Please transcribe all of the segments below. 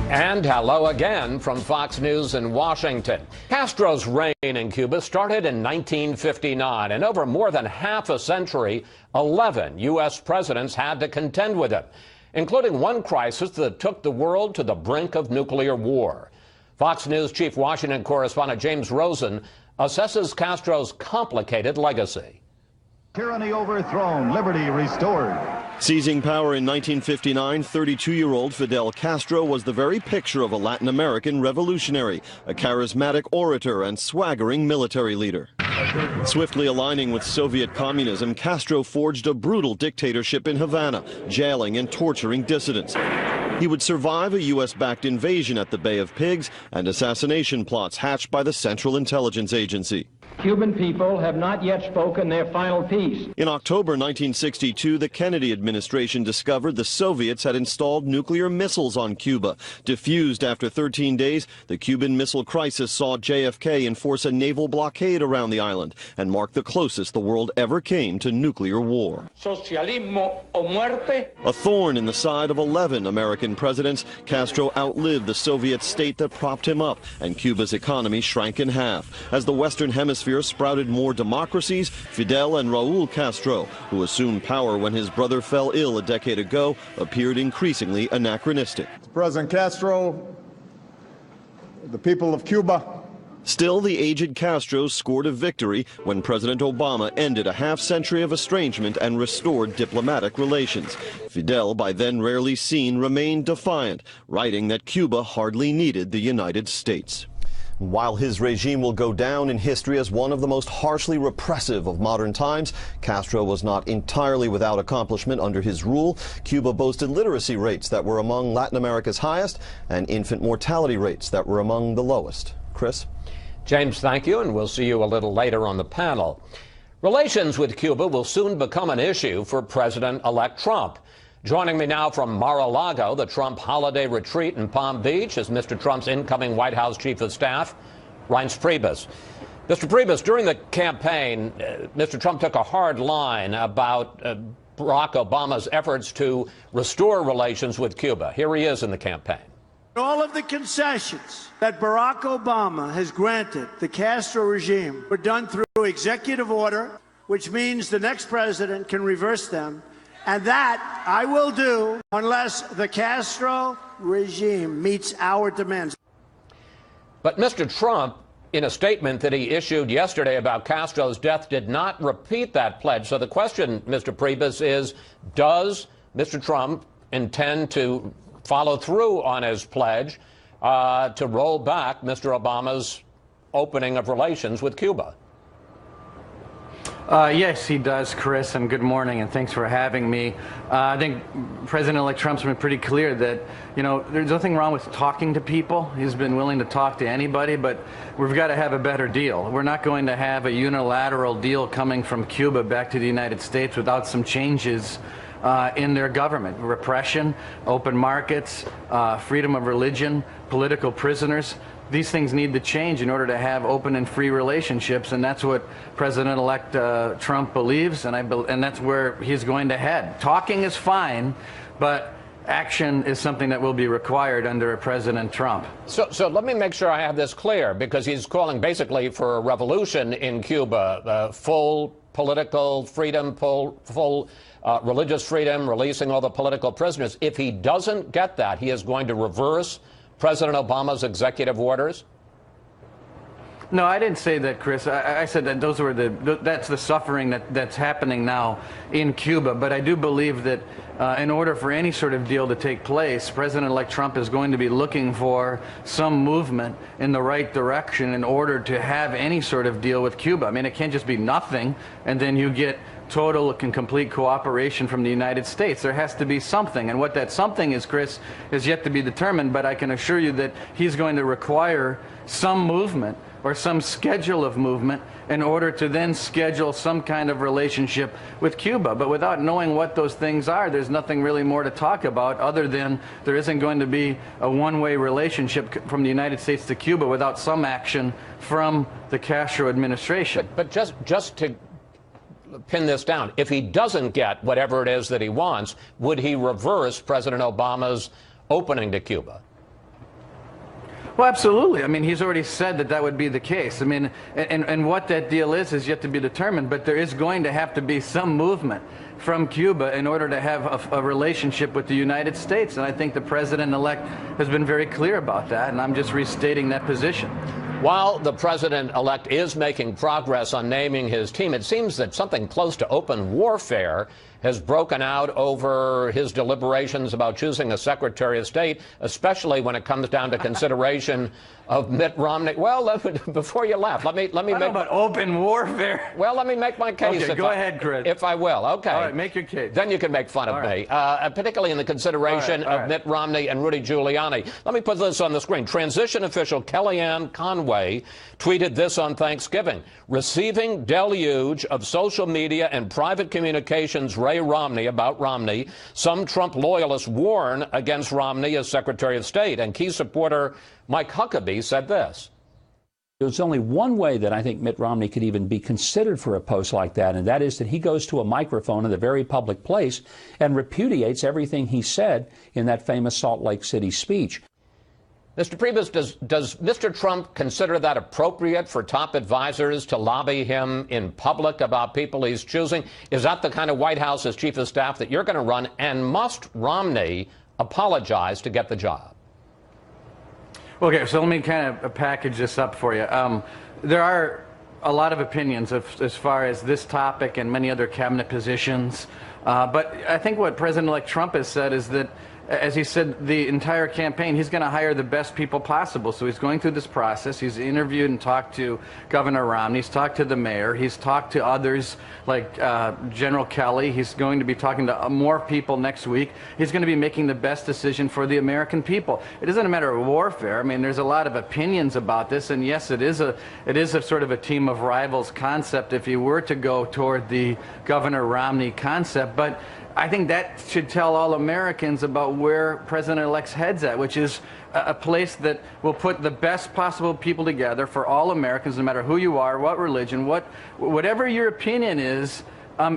And hello again from Fox News in Washington. Castro's reign in Cuba started in 1959, and over more than half a century, 11 U.S. presidents had to contend with him, including one crisis that took the world to the brink of nuclear war. Fox News Chief Washington correspondent James Rosen assesses Castro's complicated legacy. Tyranny overthrown, liberty restored. Seizing power in 1959, 32-year-old Fidel Castro was the very picture of a Latin American revolutionary, a charismatic orator and swaggering military leader. Swiftly aligning with Soviet communism, Castro forged a brutal dictatorship in Havana, jailing and torturing dissidents. He would survive a U.S.-backed invasion at the Bay of Pigs and assassination plots hatched by the Central Intelligence Agency. Cuban people have not yet spoken their final piece. In October 1962, the Kennedy administration discovered the Soviets had installed nuclear missiles on Cuba. Diffused after 13 days, the Cuban Missile Crisis saw JFK enforce a naval blockade around the island and mark the closest the world ever came to nuclear war. Socialismo o muerte. A thorn in the side of 11 American presidents, Castro outlived the Soviet state that propped him up, and Cuba's economy shrank in half. As the Western Hemisphere sprouted more democracies, Fidel and Raul Castro, who assumed power when his brother fell ill a decade ago, appeared increasingly anachronistic. President Castro, the people of Cuba. Still, the aged Castro scored a victory when President Obama ended a half-century of estrangement and restored diplomatic relations. Fidel, by then rarely seen, remained defiant, writing that Cuba hardly needed the United States. While his regime will go down in history as one of the most harshly repressive of modern times, Castro was not entirely without accomplishment under his rule. Cuba boasted literacy rates that were among Latin America's highest and infant mortality rates that were among the lowest. Chris? James, thank you, and we'll see you a little later on the panel. Relations with Cuba will soon become an issue for President-elect Trump. Joining me now from Mar-a-Lago, the Trump holiday retreat in Palm Beach, is Mr. Trump's incoming White House Chief of Staff, Reince Priebus. Mr. Priebus, during the campaign, Mr. Trump took a hard line about Barack Obama's efforts to restore relations with Cuba. Here he is in the campaign. All of the concessions that Barack Obama has granted the Castro regime were done through executive order, which means the next president can reverse them. And that I will do unless the Castro regime meets our demands. But Mr. Trump, in a statement that he issued yesterday about Castro's death, did not repeat that pledge. So the question, Mr. Priebus, is does Mr. Trump intend to follow through on his pledge to roll back Mr. Obama's opening of relations with Cuba? Yes, he does, Chris, and good morning, and thanks for having me. I think President-elect Trump's been pretty clear that, you know, there's nothing wrong with talking to people. He's been willing to talk to anybody, but we've got to have a better deal. We're not going to have a unilateral deal coming from Cuba back to the United States without some changes in their government. Repression, open markets, freedom of religion, political prisoners. These things need to change in order to have open and free relationships, and that's what President-elect Trump believes, and that's where he's going to head. Talking is fine, but action is something that will be required under President Trump. So let me make sure I have this clear, because he's calling basically for a revolution in Cuba, full political freedom, full religious freedom, releasing all the political prisoners. If he doesn't get that, he is going to reverse President Obama's executive orders? No, I didn't say that, Chris. I said that those were that's the suffering that's happening now in Cuba. But I do believe that in order for any sort of deal to take place, President-elect Trump is going to be looking for some movement in the right direction in order to have any sort of deal with Cuba. I mean, it can't just be nothing, and then you get total and complete cooperation from the United States. There has to be something, and what that something is, Chris, is yet to be determined, but I can assure you that he's going to require some movement or some schedule of movement in order to then schedule some kind of relationship with Cuba. But without knowing what those things are, there's nothing really more to talk about other than there isn't going to be a one-way relationship from the United States to Cuba without some action from the Castro administration. But just to pin this down, if he doesn't get whatever it is that he wants, would he reverse President Obama's opening to Cuba? Well, absolutely. I mean, he's already said that that would be the case. I mean, and what that deal is yet to be determined, but there is going to have to be some movement from Cuba in order to have a relationship with the United States. And I think the president-elect has been very clear about that, and I'm just restating that position. While the president-elect is making progress on naming his team, it seems that something close to open warfare has broken out over his deliberations about choosing a Secretary of State, especially when it comes down to consideration of Mitt Romney. Well, before you laugh, let me make about open warfare. Well, let me make my case. Okay, go ahead, Chris. If I will. Okay. All right, make your case. Then you can make fun of me, particularly in the consideration of Mitt Romney and Rudy Giuliani. Let me put this on the screen. Transition official Kellyanne Conway tweeted this on Thanksgiving. Receiving deluge of social media and private communications about Romney, some Trump loyalists warn against Romney as Secretary of State. And key supporter Mike Huckabee said this. There's only one way that I think Mitt Romney could even be considered for a post like that, and that is that he goes to a microphone in a very public place and repudiates everything he said in that famous Salt Lake City speech. Mr. Priebus, does Mr. Trump consider that appropriate for top advisors to lobby him in public about people he's choosing? Is that the kind of White House's chief of staff that you're going to run? And must Romney apologize to get the job? Okay, so let me kind of package this up for you. There are a lot of opinions as far as this topic and many other cabinet positions. But I think what President-elect Trump has said is that, as he said, the entire campaign, he's going to hire the best people possible. So he's going through this process. He's interviewed and talked to Governor Romney. He's talked to the mayor. He's talked to others like General Kelly. He's going to be talking to more people next week. He's going to be making the best decision for the American people. It isn't a matter of warfare. I mean, there's a lot of opinions about this. And yes, it is a sort of a team of rivals concept if you were to go toward the Governor Romney concept. But I think that should tell all Americans about where President-elect's head's at, which is a place that will put the best possible people together for all Americans, no matter who you are, what religion, whatever your opinion is.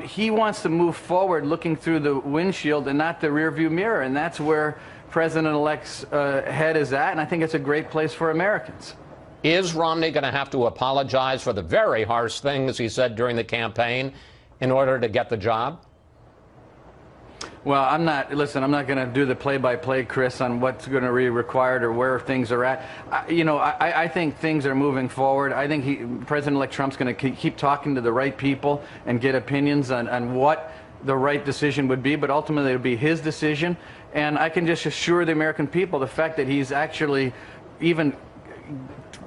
He wants to move forward looking through the windshield and not the rearview mirror, and that's where President-elect's head is at, and I think it's a great place for Americans. Is Romney going to have to apologize for the very harsh things he said during the campaign in order to get the job? Well, I'm not going to do the play-by-play, Chris, on what's going to be required or where things are at. I think things are moving forward. I think President-elect Trump's going to keep talking to the right people and get opinions on what the right decision would be, but ultimately it will be his decision. And I can just assure the American people the fact that he's actually even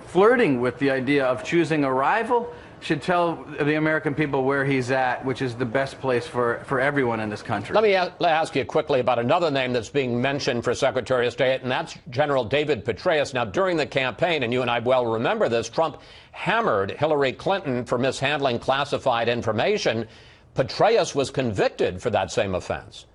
flirting with the idea of choosing a rival should tell the American people where he's at, which is the best place for everyone in this country. Let me ask you quickly about another name that's being mentioned for Secretary of State, and that's General David Petraeus. Now, during the campaign, and you and I well remember this, Trump hammered Hillary Clinton for mishandling classified information. Petraeus was convicted for that same offense.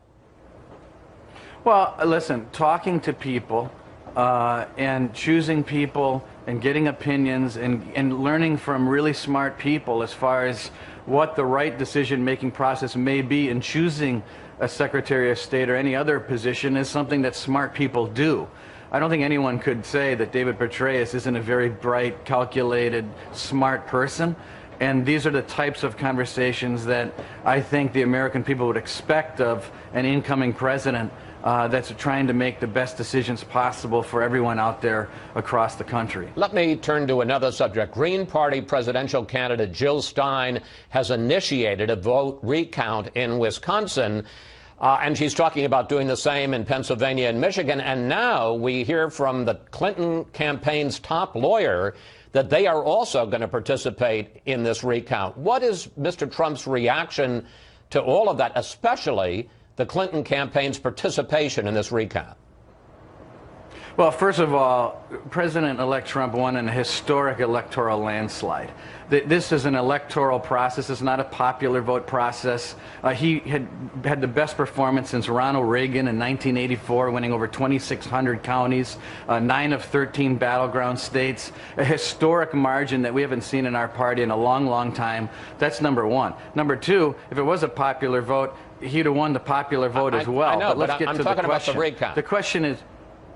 Well, listen, talking to people and choosing people and getting opinions and learning from really smart people as far as what the right decision-making process may be in choosing a Secretary of State or any other position is something that smart people do. I don't think anyone could say that David Petraeus isn't a very bright, calculated, smart person. And these are the types of conversations that I think the American people would expect of an incoming president that's trying to make the best decisions possible for everyone out there across the country. Let me turn to another subject. Green Party presidential candidate Jill Stein has initiated a vote recount in Wisconsin, and she's talking about doing the same in Pennsylvania and Michigan. And now we hear from the Clinton campaign's top lawyer that they are also going to participate in this recount. What is Mr. Trump's reaction to all of that, especially the Clinton campaign's participation in this recount? Well, first of all, President-elect Trump won in a historic electoral landslide. This is an electoral process. It's not a popular vote process. He had the best performance since Ronald Reagan in 1984, winning over 2,600 counties, 9 of 13 battleground states, a historic margin that we haven't seen in our party in a long, long time. That's number one. Number two, if it was a popular vote, he'd have won the popular vote as well. I know, but let's get I'm to talking the question. about the recount. The question is,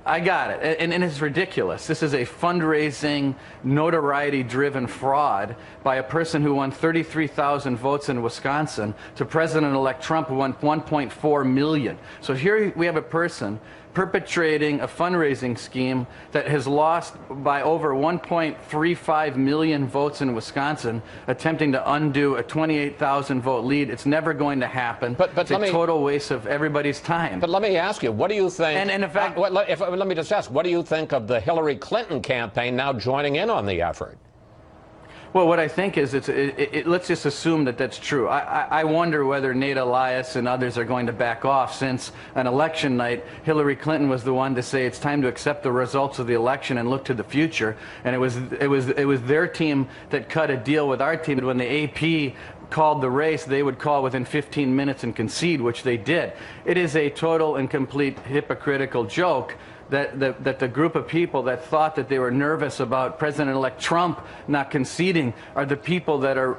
I got it, and it's ridiculous. This is a fundraising, notoriety-driven fraud by a person who won 33,000 votes in Wisconsin to President-elect Trump, who won 1.4 million. So here we have a person perpetrating a fundraising scheme that has lost by over 1.35 million votes in Wisconsin, attempting to undo a 28,000 vote lead. It's never going to happen. It's a total waste of everybody's time. But let me ask you, what do you think? And in fact, let me just ask, what do you think of the Hillary Clinton campaign now joining in on the effort? Well, what I think is, let's just assume that that's true. I wonder whether Nate Elias and others are going to back off, since on election night, Hillary Clinton was the one to say it's time to accept the results of the election and look to the future. And it was their team that cut a deal with our team. When the AP called the race, they would call within 15 minutes and concede, which they did. It is a total and complete hypocritical joke that the group of people that thought that they were nervous about President-elect Trump not conceding are the people that are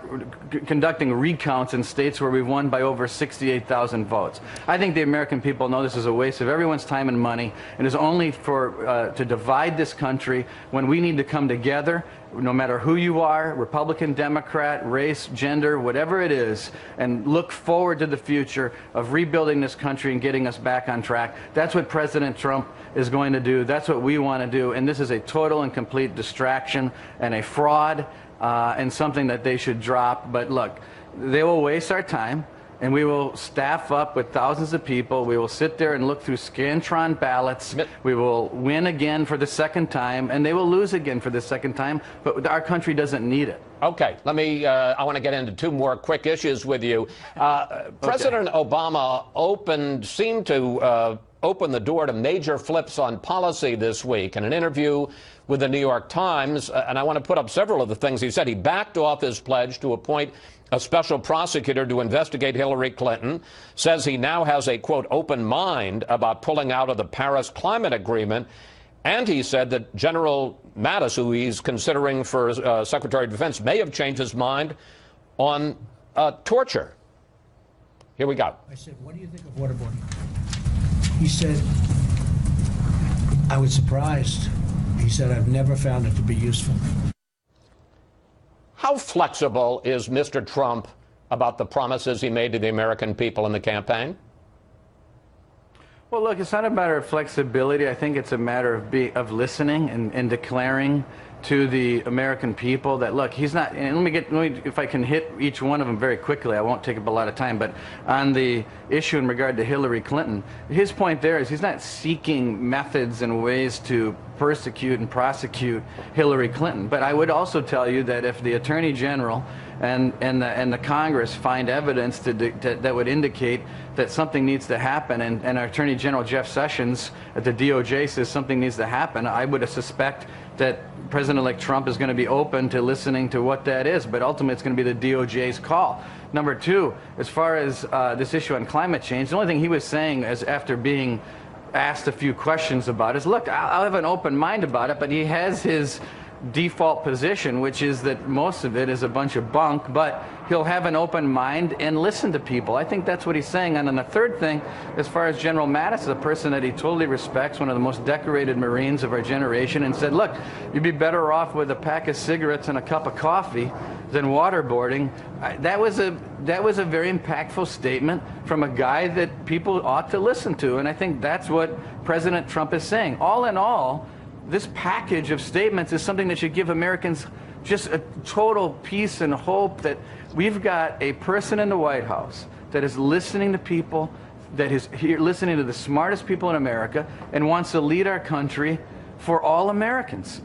conducting recounts in states where we've won by over 68,000 votes. I think the American people know this is a waste of everyone's time and money, and is only for to divide this country when we need to come together, no matter who you are, Republican, Democrat, race, gender, whatever it is, and look forward to the future of rebuilding this country and getting us back on track. That's what President Trump is going to do. That's what we want to do. And this is a total and complete distraction and a fraud, and something that they should drop. But look, they will waste our time, and we will staff up with thousands of people. We will sit there and look through Scantron ballots. We will win again for the second time, and they will lose again for the second time. But our country doesn't need it. Okay, I want to get into two more quick issues with you. President Obama seemed to open the door to major flips on policy this week. In an interview with the New York Times, and I want to put up several of the things he said, he backed off his pledge to appoint a special prosecutor to investigate Hillary Clinton, says he now has a, quote, open mind about pulling out of the Paris Climate Agreement, and he said that General Mattis, who he's considering for Secretary of Defense, may have changed his mind on torture. Here we go. I said, what do you think of waterboarding? He said, I was surprised. He said, I've never found it to be useful. How flexible is Mr. Trump about the promises he made to the American people in the campaign? Well, look, it's not a matter of flexibility. I think it's a matter of listening and declaring to the American people that, look, he's not, and let me, if I can hit each one of them very quickly, I won't take up a lot of time, but on the issue in regard to Hillary Clinton, his point there is he's not seeking methods and ways to persecute and prosecute Hillary Clinton. But I would also tell you that if the Attorney General and the Congress find evidence that would indicate that something needs to happen, and our Attorney General Jeff Sessions at the DOJ says something needs to happen, I would suspect that President-elect Trump is going to be open to listening to what that is, but ultimately it's going to be the DOJ's call. Number two, as far as this issue on climate change, the only thing he was saying is, after being asked a few questions about it, is, look, I'll have an open mind about it, but he has his default position, which is that most of it is a bunch of bunk, but he'll have an open mind and listen to people. I think that's what he's saying. And then the third thing, as far as General Mattis, is a person that he totally respects, one of the most decorated Marines of our generation, and said, look, you'd be better off with a pack of cigarettes and a cup of coffee than waterboarding. That was a very impactful statement from a guy that people ought to listen to. And I think that's what President Trump is saying. All in all, this package of statements is something that should give Americans just a total peace and hope that we've got a person in the White House that is listening to people, that is listening to the smartest people in America, and wants to lead our country for all Americans.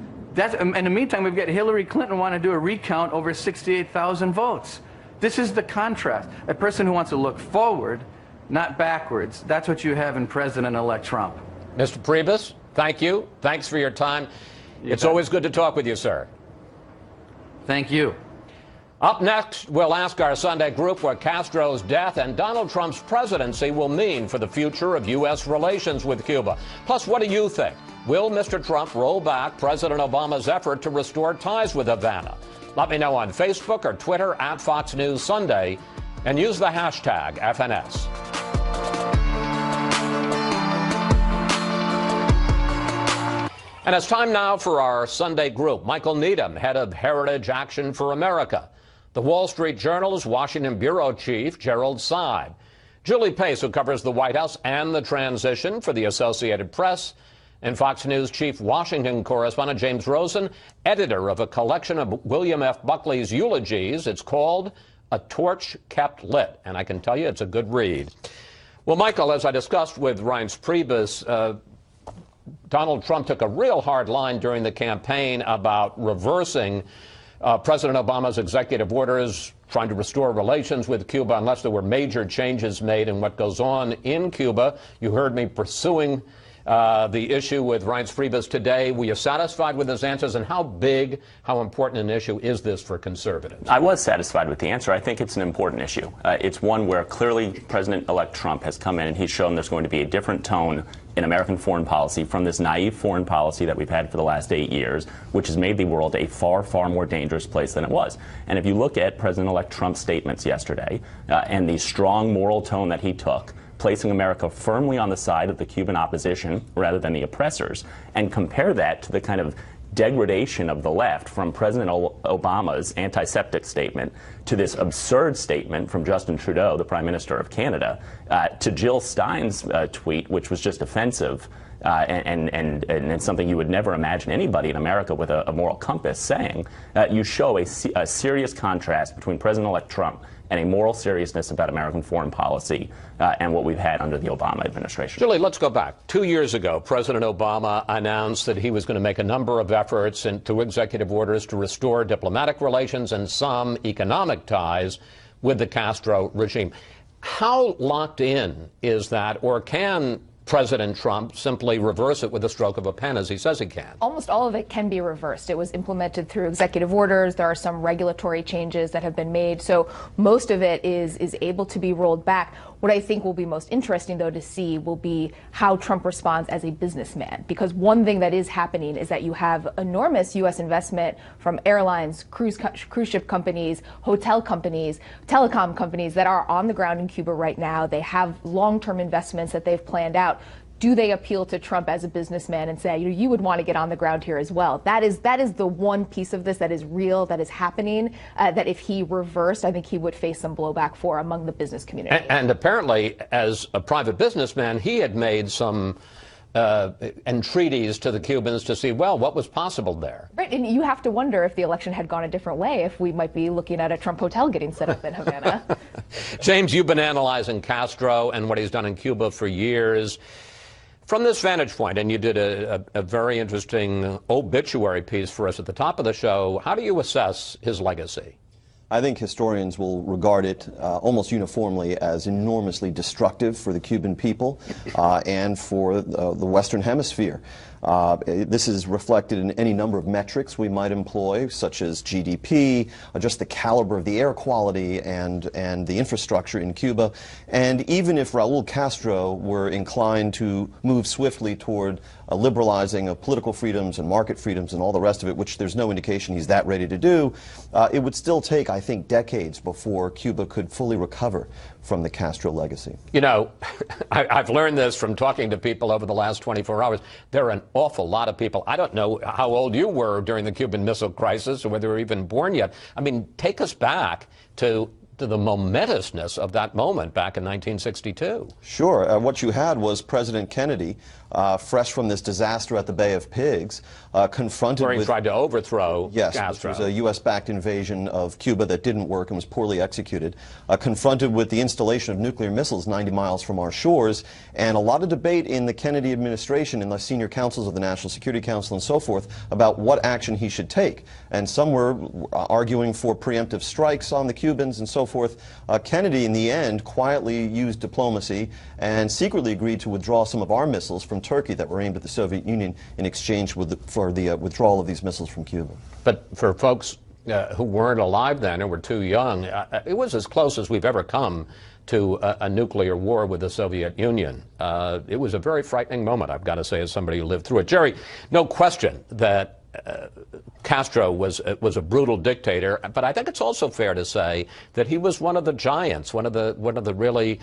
In the meantime, we've got Hillary Clinton wanting to do a recount over 68,000 votes. This is the contrast. A person who wants to look forward, not backwards. That's what you have in President-elect Trump. Mr. Priebus, thank you. Thanks for your time. It's always good to talk with you, sir. Thank you. Up next, we'll ask our Sunday group what Castro's death and Donald Trump's presidency will mean for the future of U.S. relations with Cuba. Plus, what do you think? Will Mr. Trump roll back President Obama's effort to restore ties with Havana? Let me know on Facebook or Twitter at Fox News Sunday, and use the hashtag FNS. And it's time now for our Sunday group. Michael Needham, head of Heritage Action for America. The Wall Street Journal's Washington bureau chief, Gerald Seib. Julie Pace, who covers the White House and the transition for the Associated Press. And Fox News chief Washington correspondent James Rosen, editor of a collection of William F. Buckley's eulogies. It's called A Torch Kept Lit, and I can tell you it's a good read. Well, Michael, as I discussed with Reince Priebus, Donald Trump took a real hard line during the campaign about reversing President Obama's executive orders, trying to restore relations with Cuba unless there were major changes made in what goes on in Cuba. You heard me pursuing the issue with Reince Priebus today. Were you satisfied with his answers, and how big, how important an issue is this for conservatives? I was satisfied with the answer. I think it's an important issue. It's one where clearly President-elect Trump has come in and he's shown there's going to be a different tone in American foreign policy from this naive foreign policy that we've had for the last 8 years, which has made the world a far, far more dangerous place than it was. And if you look at President-elect Trump's statements yesterday and the strong moral tone that he took, placing America firmly on the side of the Cuban opposition rather than the oppressors, and compare that to the kind of degradation of the left from President Obama's antiseptic statement to this absurd statement from Justin Trudeau, the Prime Minister of Canada, to Jill Stein's tweet, which was just offensive and something you would never imagine anybody in America with a moral compass saying. You show a serious contrast between President-elect Trump and a moral seriousness about American foreign policy and what we've had under the Obama administration. Julie, let's go back. 2 years ago, President Obama announced that he was going to make a number of efforts through executive orders to restore diplomatic relations and some economic ties with the Castro regime. How locked in is that, or can President Trump simply reverse it with a stroke of a pen, as he says he can? Almost all of it can be reversed. It was implemented through executive orders. There are some regulatory changes that have been made. So most of it is able to be rolled back. What I think will be most interesting, though, to see will be how Trump responds as a businessman. Because one thing that is happening is that you have enormous U.S. investment from airlines, cruise ship companies, hotel companies, telecom companies that are on the ground in Cuba right now. They have long-term investments that they've planned out. Do they appeal to Trump as a businessman and say, you would want to get on the ground here as well? That is the one piece of this that is real, that is happening, that if he reversed, I think he would face some blowback for among the business community. And apparently, as a private businessman, he had made some entreaties to the Cubans to see, well, what was possible there. Right, and you have to wonder if the election had gone a different way, if we might be looking at a Trump hotel getting set up in Havana. James, you've been analyzing Castro and what he's done in Cuba for years. From this vantage point, and you did a very interesting obituary piece for us at the top of the show, how do you assess his legacy? I think historians will regard it almost uniformly as enormously destructive for the Cuban people and for the Western Hemisphere. This is reflected in any number of metrics we might employ, such as GDP, just the caliber of the air quality and the infrastructure in Cuba. And even if Raul Castro were inclined to move swiftly toward a liberalizing of political freedoms and market freedoms and all the rest of it, which there's no indication he's that ready to do, it would still take, I think, decades before Cuba could fully recover from the Castro legacy. You know, I've learned this from talking to people over the last 24 hours. There are an awful lot of people. I don't know how old you were during the Cuban Missile Crisis or whether you were even born yet. I mean, take us back to the momentousness of that moment back in 1962. Sure. What you had was President Kennedy, fresh from this disaster at the Bay of Pigs, confronted where he tried to overthrow Castro. It was a U.S.-backed invasion of Cuba that didn't work and was poorly executed, confronted with the installation of nuclear missiles 90 miles from our shores, and a lot of debate in the Kennedy administration, in the senior councils of the National Security Council and so forth, about what action he should take. And some were arguing for preemptive strikes on the Cubans and so forth. Kennedy, in the end, quietly used diplomacy and secretly agreed to withdraw some of our missiles from Turkey that were aimed at the Soviet Union in exchange for the withdrawal of these missiles from Cuba. But for folks who weren't alive then or were too young, it was as close as we've ever come to a nuclear war with the Soviet Union. It was a very frightening moment, I've got to say, as somebody who lived through it. Jerry, no question that Castro was a brutal dictator, but I think it's also fair to say that he was one of the giants, one of the really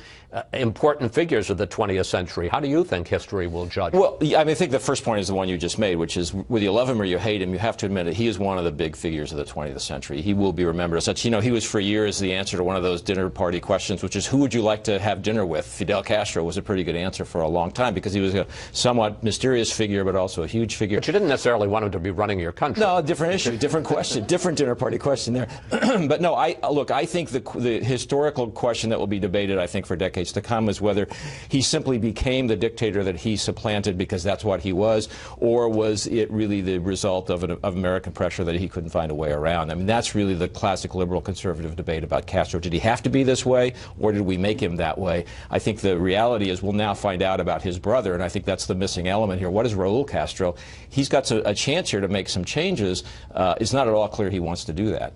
important figures of the 20th century. How do you think history will judge him? Well, I think the first point is the one you just made, which is whether you love him or you hate him, you have to admit that he is one of the big figures of the 20th century. He will be remembered as such. You know, he was for years the answer to one of those dinner party questions, which is who would you like to have dinner with? Fidel Castro was a pretty good answer for a long time because he was a somewhat mysterious figure, but also a huge figure. But you didn't necessarily want him to be running your country. No, different issue, different question, different dinner party question there. But no, I think the historical question that will be debated, I think, for decades to come is whether he simply became the dictator that he supplanted because that's what he was, or was it really the result of American pressure that he couldn't find a way around? I mean, that's really the classic liberal conservative debate about Castro. Did he have to be this way, or did we make him that way? I think the reality is we'll now find out about his brother, and I think that's the missing element here. What is Raul Castro? He's got a chance here to make some changes. It's not at all clear he wants to do that.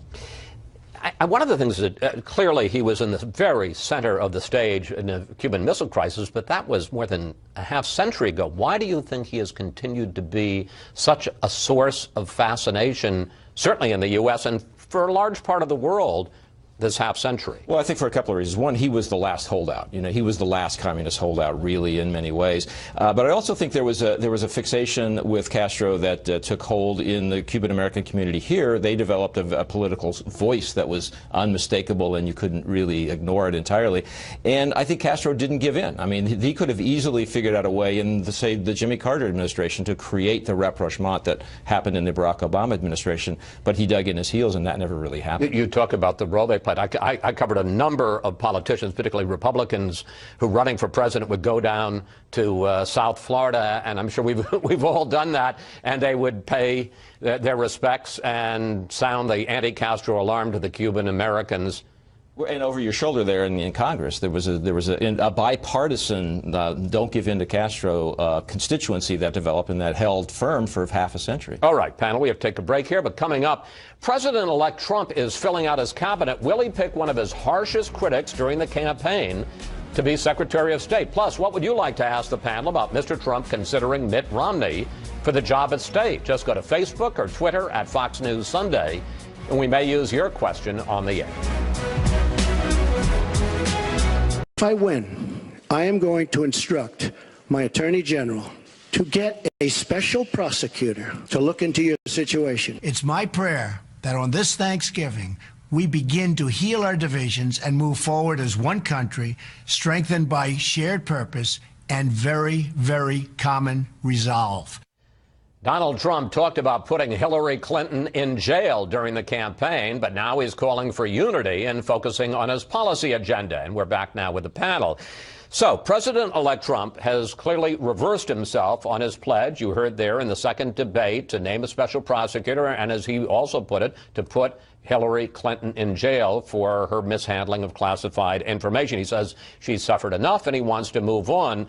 One of the things that clearly he was in the very center of the stage in the Cuban Missile Crisis, but that was more than a half century ago. Why do you think he has continued to be such a source of fascination, certainly in the U.S. and for a large part of the world, this half century? Well, I think for a couple of reasons. One, he was the last holdout. You know, he was the last communist holdout, really, in many ways. But I also think there was a fixation with Castro that took hold in the Cuban-American community here. They developed a political voice that was unmistakable, and you couldn't really ignore it entirely. And I think Castro didn't give in. I mean, he could have easily figured out a way in, say, the Jimmy Carter administration to create the rapprochement that happened in the Barack Obama administration, but he dug in his heels, and that never really happened. You talk about the role they played. I covered a number of politicians, particularly Republicans, who running for president would go down to South Florida, and I'm sure we've all done that, and they would pay their respects and sound the anti-Castro alarm to the Cuban Americans. And over your shoulder there in Congress, there was a bipartisan don't give in to Castro constituency that developed and that held firm for half a century. All right, panel, we have to take a break here, but coming up, President-elect Trump is filling out his cabinet. Will he pick one of his harshest critics during the campaign to be Secretary of State? Plus, what would you like to ask the panel about Mr. Trump considering Mitt Romney for the job at state? Just go to Facebook or Twitter at Fox News Sunday, and we may use your question on the air. If I win, I am going to instruct my Attorney General to get a special prosecutor to look into your situation. It's my prayer that on this Thanksgiving, we begin to heal our divisions and move forward as one country, strengthened by shared purpose and very, very common resolve. Donald Trump talked about putting Hillary Clinton in jail during the campaign, but now he's calling for unity and focusing on his policy agenda. And we're back now with the panel. So President-elect Trump has clearly reversed himself on his pledge, you heard there in the second debate, to name a special prosecutor, and as he also put it, to put Hillary Clinton in jail for her mishandling of classified information. He says she's suffered enough and he wants to move on.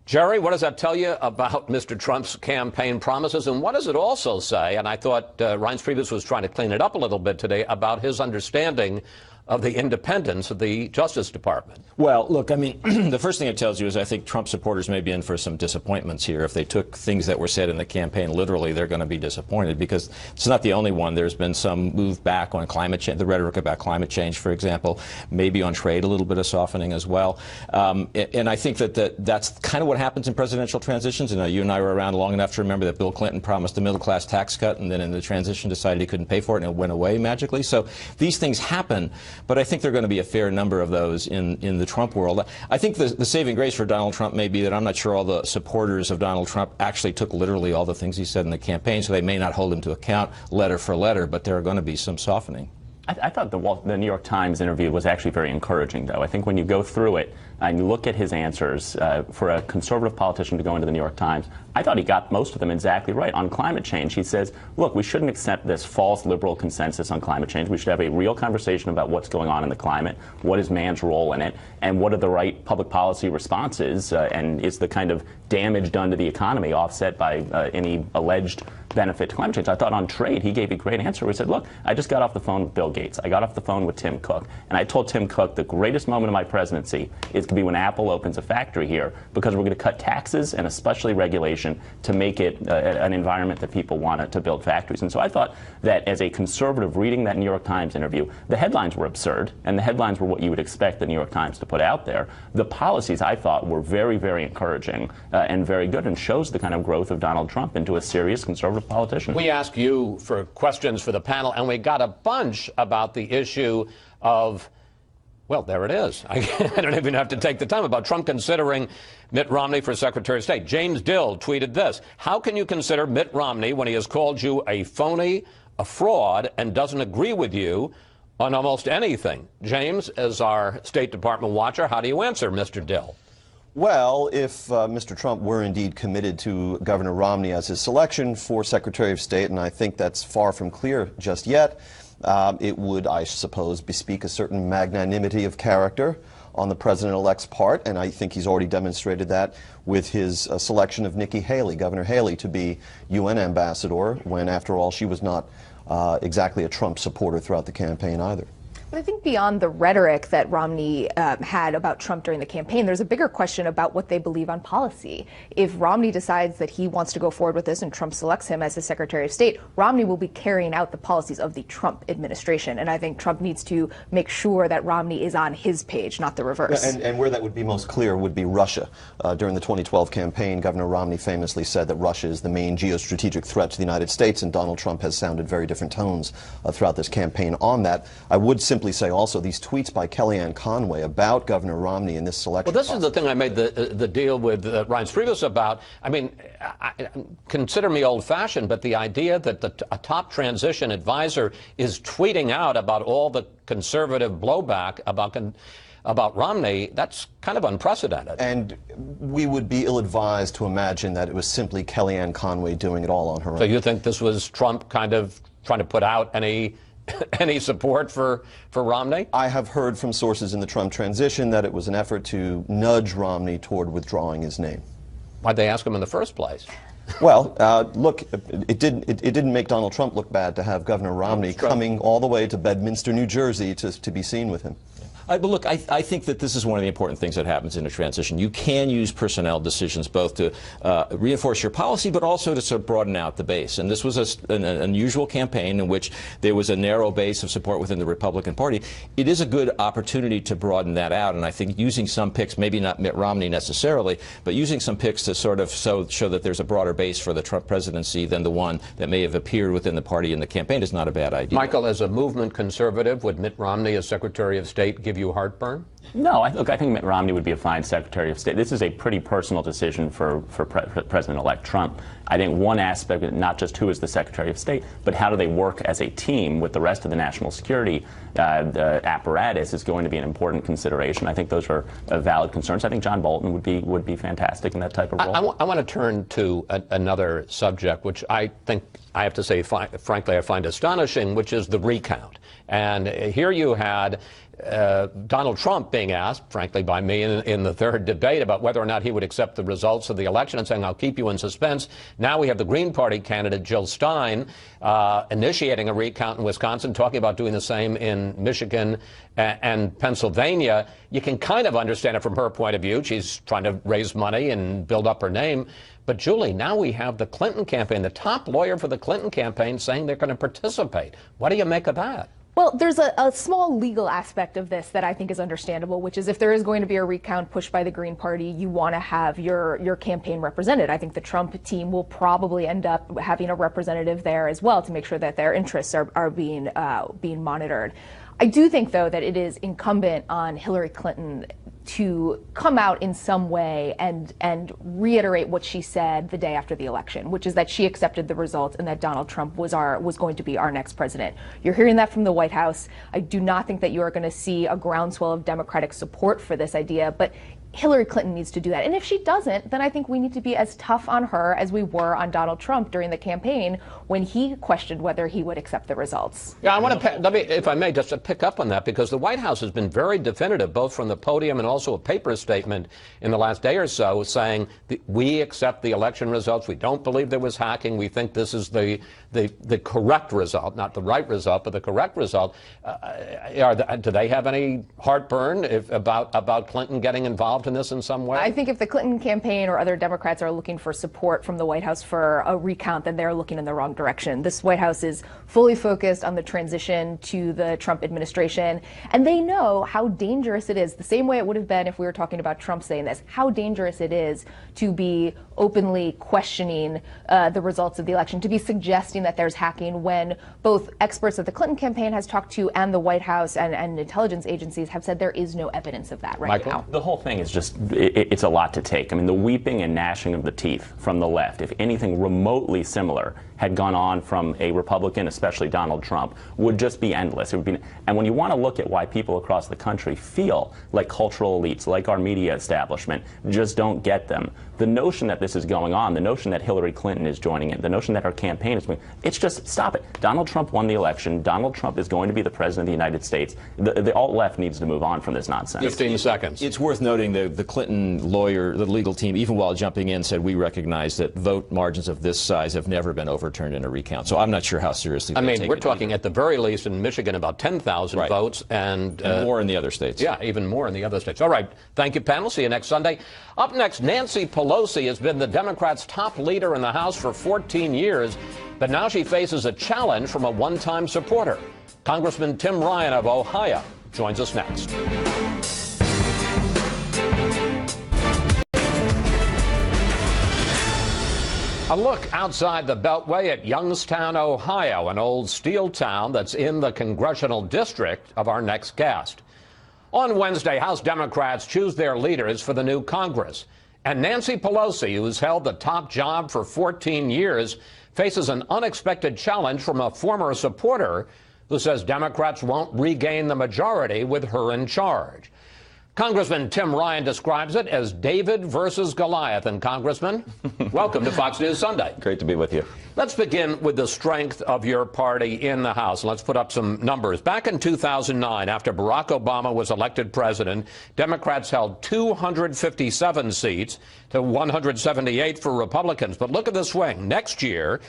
Jerry, what does that tell you about Mr. Trump's campaign promises? And what does it also say, and I thought Reince Priebus was trying to clean it up a little bit today, about his understanding of the independence of the Justice Department? Well, look, I mean, the first thing it tells you is I think Trump supporters may be in for some disappointments here. If they took things that were said in the campaign literally, they're going to be disappointed because it's not the only one. There's been some move back on climate change, the rhetoric about climate change, for example, maybe on trade, a little bit of softening as well. And I think that's kind of what happens in presidential transitions. You and I were around long enough to remember that Bill Clinton promised a middle-class tax cut and then in the transition decided he couldn't pay for it and it went away magically. So these things happen. But I think there are going to be a fair number of those in the Trump world. I think the saving grace for Donald Trump may be that I'm not sure all the supporters of Donald Trump actually took literally all the things he said in the campaign, so they may not hold him to account letter for letter, but there are going to be some softening. I thought the New York Times interview was actually very encouraging, though. I think when you go through it and you look at his answers, for a conservative politician to go into the New York Times, I thought he got most of them exactly right. On climate change, he says, look, we shouldn't accept this false liberal consensus on climate change. We should have a real conversation about what's going on in the climate, what is man's role in it, and what are the right public policy responses, and is the kind of damage done to the economy offset by any alleged benefit to climate change. I thought on trade, he gave a great answer. He said, look, I just got off the phone with Bill Gates. I got off the phone with Tim Cook. And I told Tim Cook the greatest moment of my presidency is going to be when Apple opens a factory here because we're going to cut taxes and especially regulation administration to make it an environment that people want to build factories. And so I thought that as a conservative reading that New York Times interview, the headlines were absurd, and the headlines were what you would expect the New York Times to put out there. The policies, I thought, were very, very encouraging and very good, and shows the kind of growth of Donald Trump into a serious conservative politician. We asked you for questions for the panel, and we got a bunch about the issue of, well, there it is. I don't even have to take the time, about Trump considering Mitt Romney for Secretary of State. James Dill tweeted this: how can you consider Mitt Romney when he has called you a phony, a fraud, and doesn't agree with you on almost anything? James, as our State Department watcher, how do you answer Mr. Dill? Well, if Mr. Trump were indeed committed to Governor Romney as his selection for Secretary of State, and I think that's far from clear just yet, it would, I suppose, bespeak a certain magnanimity of character on the president-elect's part, and I think he's already demonstrated that with his selection of Nikki Haley, Governor Haley, to be UN ambassador, when, after all, she was not exactly a Trump supporter throughout the campaign either. But I think beyond the rhetoric that Romney had about Trump during the campaign, there's a bigger question about what they believe on policy. If Romney decides that he wants to go forward with this and Trump selects him as the Secretary of State, Romney will be carrying out the policies of the Trump administration. And I think Trump needs to make sure that Romney is on his page, not the reverse. Yeah, and where that would be most clear would be Russia. During the 2012 campaign, Governor Romney famously said that Russia is the main geostrategic threat to the United States, and Donald Trump has sounded very different tones throughout this campaign on that. I would simply say also these tweets by Kellyanne Conway about Governor Romney in this selection. Well, this is the thing I made the deal with Reince Priebus about. I mean, consider me old-fashioned, but the idea that a top transition advisor is tweeting out about all the conservative blowback about Romney, that's kind of unprecedented. And we would be ill-advised to imagine that it was simply Kellyanne Conway doing it all on her own. So you think this was Trump kind of trying to put out any support for Romney? I have heard from sources in the Trump transition that it was an effort to nudge Romney toward withdrawing his name. Why'd they ask him in the first place? Well, look, it didn't make Donald Trump look bad to have Governor Romney coming all the way to Bedminster, New Jersey to be seen with him. But look, I think that this is one of the important things that happens in a transition. You can use personnel decisions both to reinforce your policy, but also to sort of broaden out the base. And this was an unusual campaign in which there was a narrow base of support within the Republican Party. It is a good opportunity to broaden that out. And I think using some picks, maybe not Mitt Romney necessarily, but using some picks to sort of show that there's a broader base for the Trump presidency than the one that may have appeared within the party in the campaign is not a bad idea. Michael, as a movement conservative, would Mitt Romney as Secretary of State give you heartburn? No, look, I think Mitt Romney would be a fine Secretary of State. This is a pretty personal decision for President-elect Trump. I think one aspect, not just who is the Secretary of State, but how do they work as a team with the rest of the national security apparatus is going to be an important consideration. I think those are valid concerns. I think John Bolton would be fantastic in that type of role. I want to turn to another subject, which I think I have to say, frankly, I find astonishing, which is the recount. And here you had Donald Trump being asked, frankly, by me in the third debate about whether or not he would accept the results of the election and saying, I'll keep you in suspense. Now we have the Green Party candidate, Jill Stein, initiating a recount in Wisconsin, talking about doing the same in Michigan and Pennsylvania. You can kind of understand it from her point of view. She's trying to raise money and build up her name. But, Julie, now we have the Clinton campaign, the top lawyer for the Clinton campaign, saying they're going to participate. What do you make of that? Well, there's a small legal aspect of this that I think is understandable, which is if there is going to be a recount pushed by the Green Party, you want to have your campaign represented. I think the Trump team will probably end up having a representative there as well to make sure that their interests are being monitored. I do think, though, that it is incumbent on Hillary Clinton to come out in some way and reiterate what she said the day after the election, which is that she accepted the results and that Donald Trump was going to be our next president. You're hearing that from the White House. I do not think that you are going to see a groundswell of Democratic support for this idea, but Hillary Clinton needs to do that. And if she doesn't, then I think we need to be as tough on her as we were on Donald Trump during the campaign when he questioned whether he would accept the results. Yeah, I want to, let me, if I may, just to pick up on that, because the White House has been very definitive, both from the podium and also a paper statement in the last day or so, saying we accept the election results. We don't believe there was hacking. We think this is the correct result, not the right result, but the correct result. Do they have any heartburn about Clinton getting involved involved in this in some way? I think if the Clinton campaign or other Democrats are looking for support from the White House for a recount, then they're looking in the wrong direction. This White House is fully focused on the transition to the Trump administration, and they know how dangerous it is, the same way it would have been if we were talking about Trump saying this, how dangerous it is to be openly questioning the results of the election, to be suggesting that there's hacking when both experts that the Clinton campaign has talked to and the White House and intelligence agencies have said there is no evidence of that right now. The whole thing is just, it's a lot to take. I mean, the weeping and gnashing of the teeth from the left, if anything remotely similar had gone on from a Republican, especially Donald Trump, would just be endless. It would be, and when you want to look at why people across the country feel like cultural elites, like our media establishment, just don't get them, the notion that this is going on, the notion that Hillary Clinton is joining it, the notion that our campaign is going, it's just, stop it. Donald Trump won the election. Donald Trump is going to be the president of the United States. The alt-left needs to move on from this nonsense. 15 seconds. It's worth noting the Clinton lawyer, the legal team, even while jumping in, said we recognize that vote margins of this size have never been overturned in a recount. So I'm not sure how seriously they take it. We're talking either. at the very least in Michigan about 10,000 votes. And more in the other states. Yeah, even more in the other states. All right. Thank you, panel. See you next Sunday. Up next, Nancy Pelosi has been the Democrats' top leader in the House for 14 years, but now she faces a challenge from a one-time supporter. Congressman Tim Ryan of Ohio joins us next. A look outside the Beltway at Youngstown, Ohio, an old steel town that's in the congressional district of our next guest. On Wednesday, House Democrats choose their leaders for the new Congress. And Nancy Pelosi, who's held the top job for 14 years, faces an unexpected challenge from a former supporter who says Democrats won't regain the majority with her in charge. Congressman Tim Ryan describes it as David versus Goliath. And Congressman, welcome to Fox News Sunday. Great to be with you. Let's begin with the strength of your party in the House. Let's put up some numbers. Back in 2009, after Barack Obama was elected president, Democrats held 257 seats to 178 for Republicans. But look at the swing. Next year,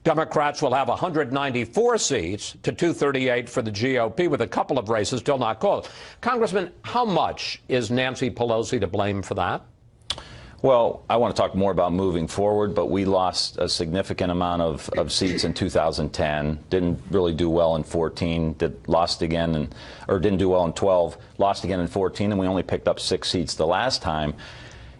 Democrats will have 194 seats to 238 for the GOP, with a couple of races still not called. Congressman, how much is Nancy Pelosi to blame for that? Well, I want to talk more about moving forward, but we lost a significant amount of seats in 2010. Didn't really do well in 14. Lost again, didn't do well in 12. Lost again in 14, and we only picked up 6 seats the last time.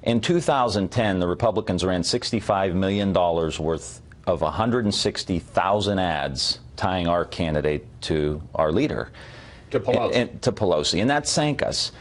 In 2010, the Republicans ran $65 million worth of 160,000 ads tying our candidate to our leader, to Pelosi, and that sank us.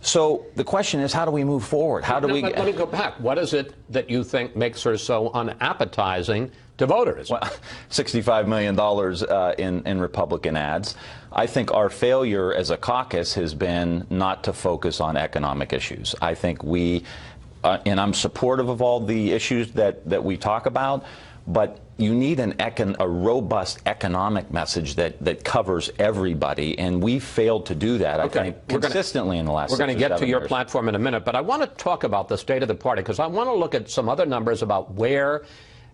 So the question is, how do we move forward? How do we? Let me go back. What is it that you think makes her so unappetizing to voters? Well, $65 million in Republican ads. I think our failure as a caucus has been not to focus on economic issues. I think and I'm supportive of all the issues that we talk about, but you need a robust economic message that covers everybody, and we failed to do that, I think, consistently in the last 6 or 7 years. We're going to get to your platform in a minute, but I want to talk about the state of the party, because I want to look at some other numbers about where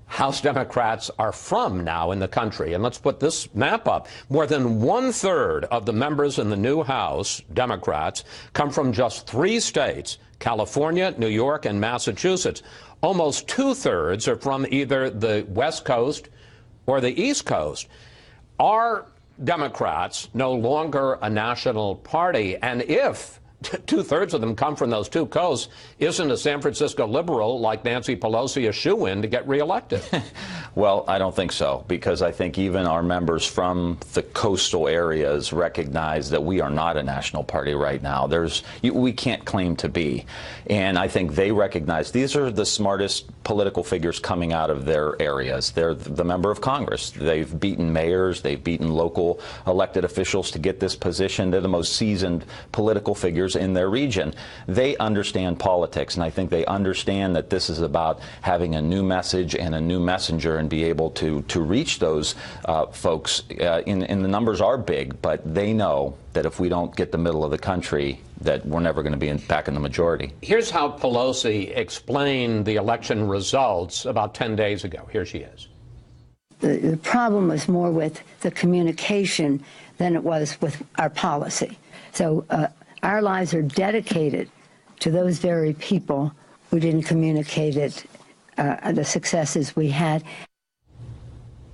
House Democrats are from now in the country. And let's put this map up. More than 1/3 of the members in the new House, Democrats, come from just 3 states, California, New York, and Massachusetts. Almost 2/3 are from either the West Coast or the East Coast. Are Democrats no longer a national party? And if 2/3 of them come from those 2 coasts, isn't a San Francisco liberal like Nancy Pelosi a shoo-in to get reelected? Well, I don't think so, because I think even our members from the coastal areas recognize that we are not a national party right now. We can't claim to be. And I think they recognize these are the smartest political figures coming out of their areas. They're the member of Congress. They've beaten mayors. They've beaten local elected officials to get this position. They're the most seasoned political figures in their region. They understand politics, and I think they understand that this is about having a new message and a new messenger and be able to reach those folks. And the numbers are big, but they know that if we don't get the middle of the country, that we're never going to be back in the majority. Here's how Pelosi explained the election results about 10 days ago. Here she is. The problem was more with the communication than it was with our policy. So our lives are dedicated to those very people, we didn't communicate it, the successes we had.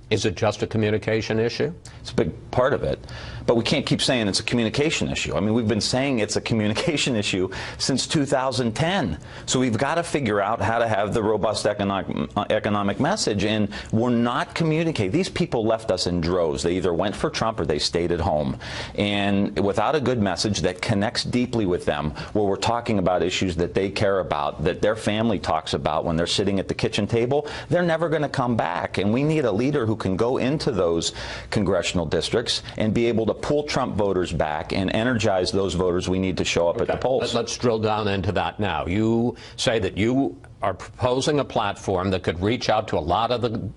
Is it just a communication issue? It's a big part of it. But we can't keep saying it's a communication issue. I mean, we've been saying it's a communication issue since 2010. So we've got to figure out how to have the robust economic message, and we're not communicating. These people left us in droves. They either went for Trump or they stayed at home. And without a good message that connects deeply with them, where we're talking about issues that they care about, that their family talks about when they're sitting at the kitchen table, they're never going to come back. And we need a leader who can go into those congressional districts and be able to pull Trump voters back and energize those voters we need to show up at the polls. Let's drill down into that now. You say that you are proposing a platform that could reach out to a lot of the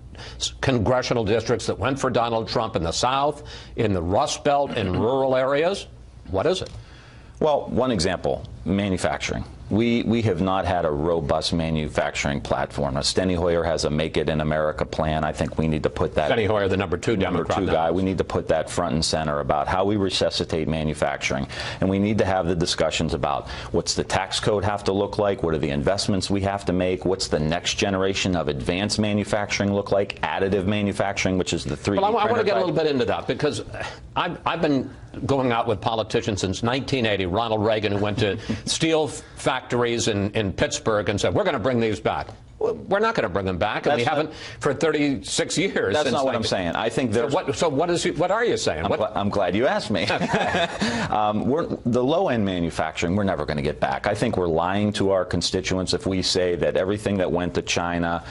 congressional districts that went for Donald Trump in the South, in the Rust Belt, in rural areas. What is it? Well, one example, manufacturing. We have not had a robust manufacturing platform. Steny Hoyer has a Make It in America plan. I think we need to put that. Steny Hoyer, the number 2 Democrat guy. We need to put that front and center about how we resuscitate manufacturing. And we need to have the discussions about what's the tax code have to look like, what are the investments we have to make, what's the next generation of advanced manufacturing look like, additive manufacturing, which is the 3D Well, I want to get a little bit into that, because I've been going out with politicians since 1980. Ronald Reagan, who went to steel factories in Pittsburgh and said, we're going to bring these back. We're not going to bring them back, and we haven't for 36 years. That's not what I'm saying. I think there's. So what are you saying? I'm glad you asked me. The low-end manufacturing, we're never going to get back. I think we're lying to our constituents if we say that everything that went to China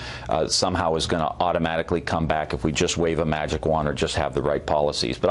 somehow is going to automatically come back if we just wave a magic wand or just have the right policies. But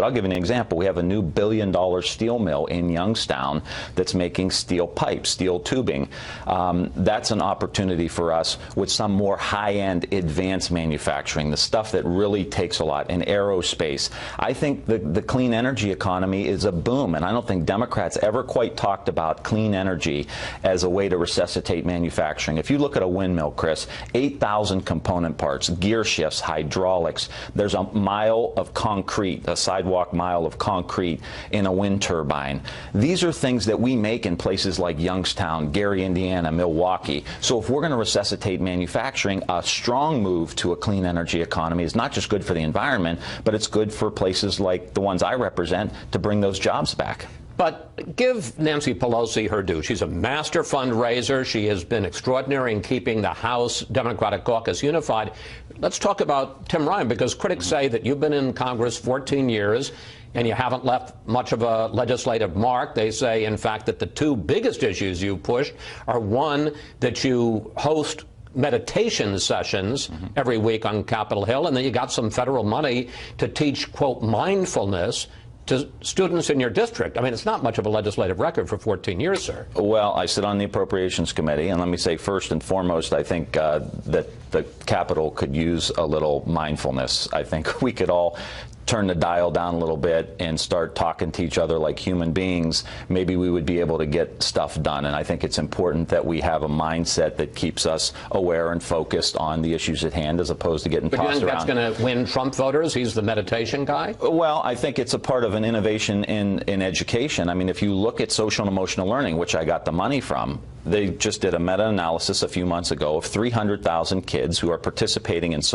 I'll give you an example. We have a new $1 billion steel mill in Youngstown that's making steel pipes, steel tubing. That's an opportunity for us with some more high-end advanced manufacturing, the stuff that really takes a lot in aerospace. I think the clean energy economy is a boom, and I don't think Democrats ever quite talked about clean energy as a way to resuscitate manufacturing. If you look at a windmill, Chris, 8,000 component parts, gear shifts, hydraulics. There's a mile of concrete, a sidewalk mile of concrete in a wind turbine. These are things that we make in places like Youngstown, Gary, Indiana, Milwaukee. So if we're going to resuscitate manufacturing, a strong move to a clean energy economy is not just good for the environment, but it's good for places like the ones I represent to bring those jobs back. But give Nancy Pelosi her due. She's a master fundraiser. She has been extraordinary in keeping the House Democratic caucus unified. Let's talk about Tim Ryan, because critics say that you've been in Congress 14 years and you haven't left much of a legislative mark. They say, in fact, that the 2 biggest issues you pushed are, one, that you host meditation sessions every week on Capitol Hill, and then you got some federal money to teach, quote, mindfulness to students in your district. I mean, it's not much of a legislative record for 14 years, sir. Well, I sit on the Appropriations Committee, and let me say, first and foremost, I think that the Capitol could use a little mindfulness. I think we could all turn the dial down a little bit and start talking to each other like human beings. Maybe we would be able to get stuff done. And I think it's important that we have a mindset that keeps us aware and focused on the issues at hand, as opposed to getting tossed around. But you think that's going to win Trump voters? He's the meditation guy? Well, I think it's a part of an innovation in education. I mean, if you look at social and emotional learning, which I got the money from, they just did a meta-analysis a few months ago of 300,000 kids who are participating in social